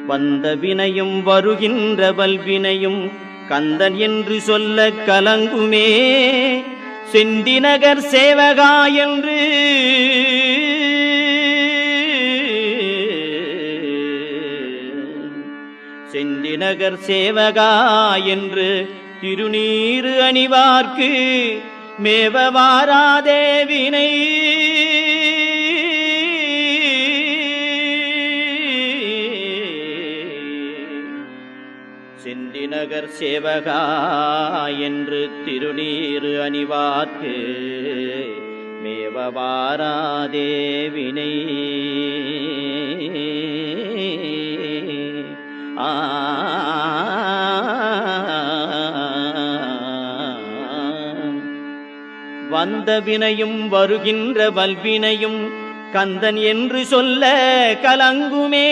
வந்த வினையும் வருகின்ற வல்வினையும் கந்தன் என்று சொல்ல கலங்குமே. செந்திநகர் சேவகா என்று செந்திநகர் சேவகா என்று திருநீறு அணிவார்க்கு மேவவாராதே வினை. செந்திநகர் சேவகா என்று திருநீறு அணிவார்க்கு மேவவாராதே வினை. வந்த வினையும் வருகின்ற வல்வினையும் கந்தன் என்று சொல்ல கலங்குமே.